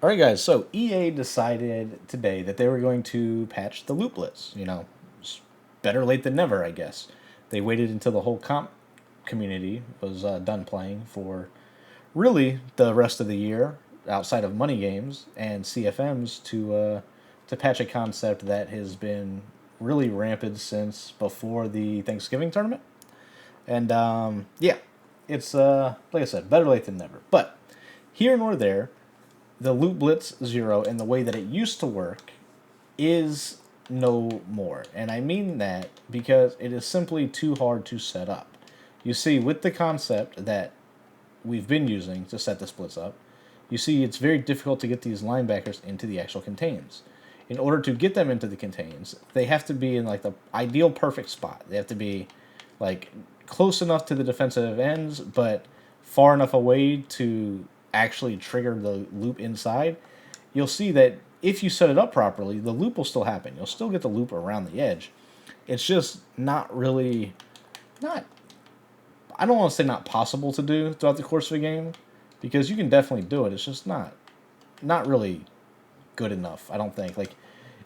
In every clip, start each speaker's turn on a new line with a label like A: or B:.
A: All right, guys. So EA decided today that they were going to patch the loot blitz. Better late than never, I guess. They waited until the whole comp community was done playing for really the rest of the year, outside of money games and CFMs, to patch a concept that has been really rampant since before the Thanksgiving tournament. And yeah, it's like I said, better late than never. But here nor there, the Loot Blitz Zero and the way that it used to work is no more. And I mean that because it is simply too hard to set up. You see, with the concept that we've been using to set the splits up, you see it's very difficult to get these linebackers into the actual contains. In order to get them into the contains, they have to be in like the ideal perfect spot. They have to be like close enough to the defensive ends, but far enough away to actually trigger the loop inside. You'll see that if you set it up properly, the loop will still happen. You'll still get the loop around the edge. It's just not really, not, I don't want to say not possible to do throughout the course of a game, because you can definitely do it. It's just not really good enough, I don't think. Like,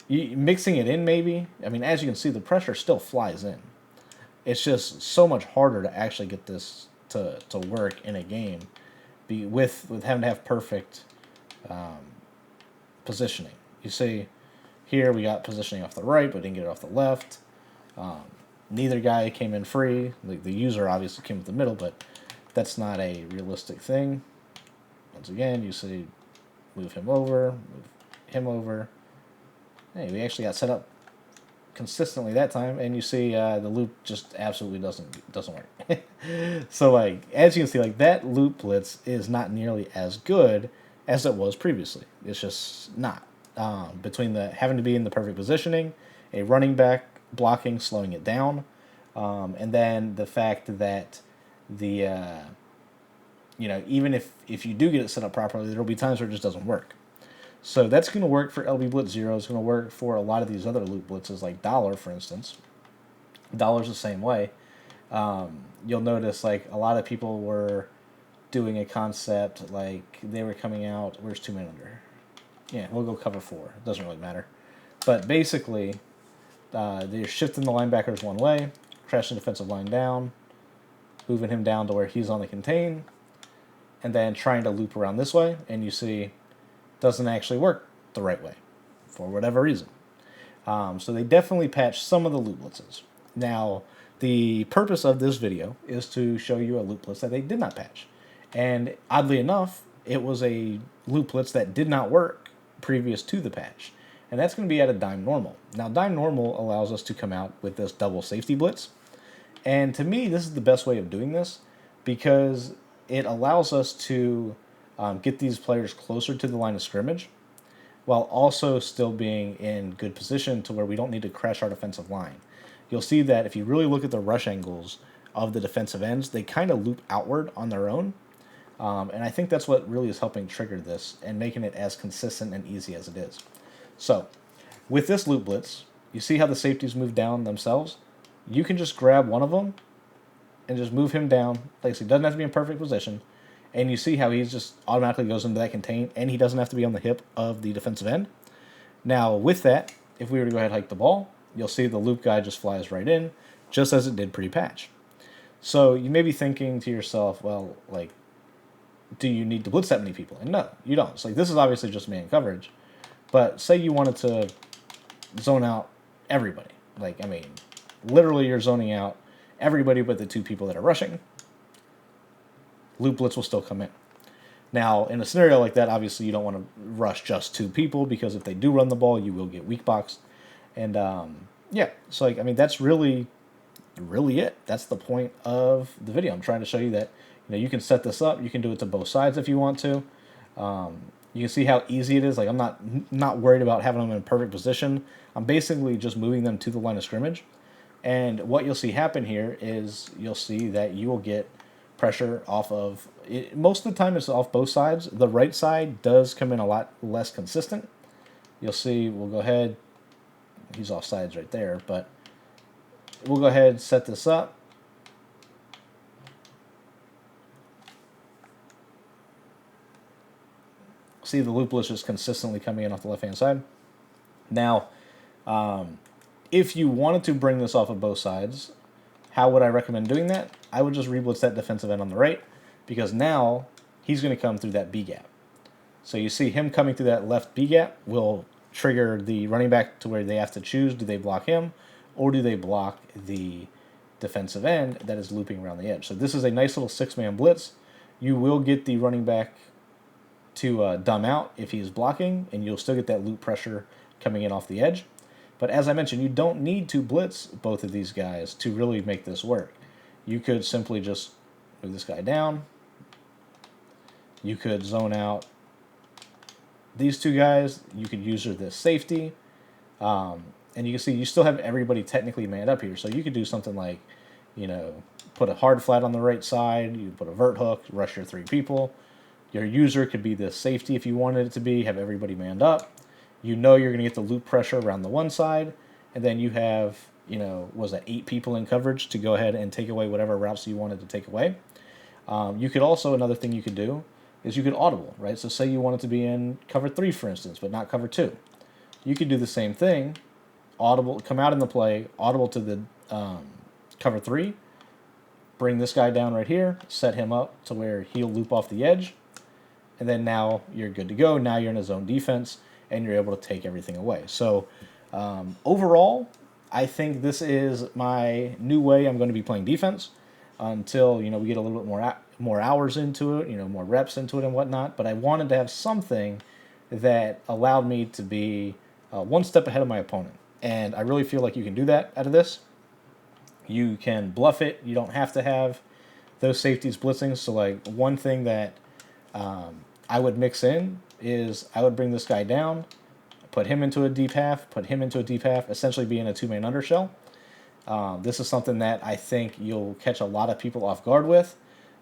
A: mixing it in, maybe. I mean, as you can see, the pressure still flies in. It's just so much harder to actually get this to work in a game, with having to have perfect positioning. You see, here we got positioning off the right, but didn't get it off the left. Neither guy came in free. The user obviously came with the middle, but that's not a realistic thing. Once again, you see, move him over, move him over. Hey, we actually got set up consistently that time, and you see the loop just absolutely doesn't work. So like, as you can see, like, that loop blitz is not nearly as good as it was previously. It's just not. Between the having to be in the perfect positioning, a running back blocking, slowing it down, and then the fact that the even if you do get it set up properly, there will be times where it just doesn't work. So that's going to work for LB Blitz Zero. It's going to work for a lot of these other loot blitzes, like Dollar, for instance. Dollar's the same way. You'll notice like a lot of people were doing a concept like they were coming out. Where's 2 men under? Yeah, we'll go cover 4. It doesn't really matter. But basically, they're shifting the linebackers one way, crashing the defensive line down, moving him down to where he's on the contain, and then trying to loop around this way. And you see, doesn't actually work the right way for whatever reason. So they definitely patched some of the loot blitzes. Now, the purpose of this video is to show you a loot blitz that they did not patch. And oddly enough, it was a loot blitz that did not work previous to the patch. And that's going to be at a dime normal. Now, dime normal allows us to come out with this double safety blitz. And to me, this is the best way of doing this because it allows us to get these players closer to the line of scrimmage while also still being in good position to where we don't need to crash our defensive line. You'll see that if you really look at the rush angles of the defensive ends, they kind of loop outward on their own. And I think that's what really is helping trigger this and making it as consistent and easy as it is. So, with this loop blitz, you see how the safeties move down themselves? You can just grab one of them and just move him down. Like I said, he doesn't have to be in perfect position. And you see how he just automatically goes into that contain, and he doesn't have to be on the hip of the defensive end. Now, with that, if we were to go ahead and hike the ball, you'll see the loop guy just flies right in, just as it did pre-patch. So you may be thinking to yourself, well, like, do you need to blitz that many people? And no, you don't. So, like, this is obviously just man coverage. But say you wanted to zone out everybody. Like, I mean, literally you're zoning out everybody but the 2 people that are rushing. Loop blitz will still come in. Now, in a scenario like that, obviously you don't want to rush just 2 people because if they do run the ball, you will get weak boxed. And yeah, so like, I mean, that's really it. That's the point of the video. I'm trying to show you that you can set this up. You can do it to both sides if you want to. You can see how easy it is. Like, I'm not worried about having them in a perfect position. I'm basically just moving them to the line of scrimmage. And what you'll see happen here is you'll see that you will get pressure off of it. Most of the time it's off both sides. The right side does come in a lot less consistent. You'll see, we'll go ahead, he's off sides right there, but we'll go ahead and set this up. See the loop blitz just consistently coming in off the left-hand side. Now, if you wanted to bring this off of both sides, how would I recommend doing that? I would just re-blitz that defensive end on the right, because now he's going to come through that B gap. So you see him coming through that left B gap will trigger the running back to where they have to choose, do they block him or do they block the defensive end that is looping around the edge. So this is a nice little 6-man blitz. You will get the running back to dumb out if he is blocking, and you'll still get that loop pressure coming in off the edge. But as I mentioned, you don't need to blitz both of these guys to really make this work. You could simply just move this guy down. You could zone out these two guys. You could use this safety. And you can see you still have everybody technically manned up here. So you could do something like, put a hard flat on the right side. You put a vert hook, rush your 3 people. Your user could be the safety if you wanted it to be, have everybody manned up. You're going to get the loop pressure around the one side. And then you have, 8 people in coverage to go ahead and take away whatever routes you wanted to take away. You could also, another thing you could do is you could audible, right? So say you wanted to be in cover 3, for instance, but not cover 2. You could do the same thing, audible, come out in the play, audible to the cover 3, bring this guy down right here, set him up to where he'll loop off the edge, and then now you're good to go. Now you're in a zone defense, and you're able to take everything away. So overall, I think this is my new way I'm going to be playing defense until we get a little bit more hours into it, more reps into it and whatnot. But I wanted to have something that allowed me to be one step ahead of my opponent, and I really feel like you can do that out of this. You can bluff it. You don't have to have those safeties blitzing. So like one thing that I would mix in is I would bring this guy down, put him into a deep half, essentially being a 2-man undershell. This is something that I think you'll catch a lot of people off guard with,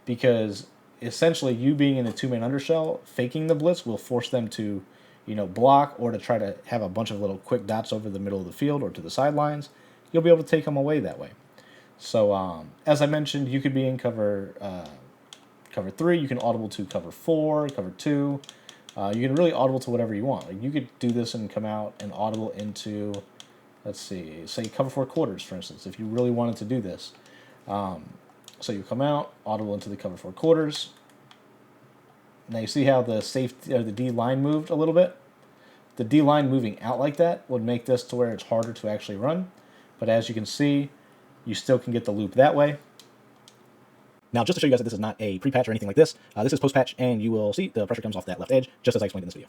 A: because essentially you being in a 2-man undershell, faking the blitz will force them to, block or to try to have a bunch of little quick dots over the middle of the field or to the sidelines. You'll be able to take them away that way. So as I mentioned, you could be in cover 3. You can audible to cover 4, cover 2. You can really audible to whatever you want. Like you could do this and come out and audible into, let's see, say cover 4 quarters, for instance, if you really wanted to do this. So you come out, audible into the cover 4 quarters. Now you see how the safety or the D line moved a little bit. The D line moving out like that would make this to where it's harder to actually run. But as you can see, you still can get the loop that way. Now, just to show you guys that this is not a pre-patch or anything like this, this is post-patch, and you will see the pressure comes off that left edge, just as I explained in this video.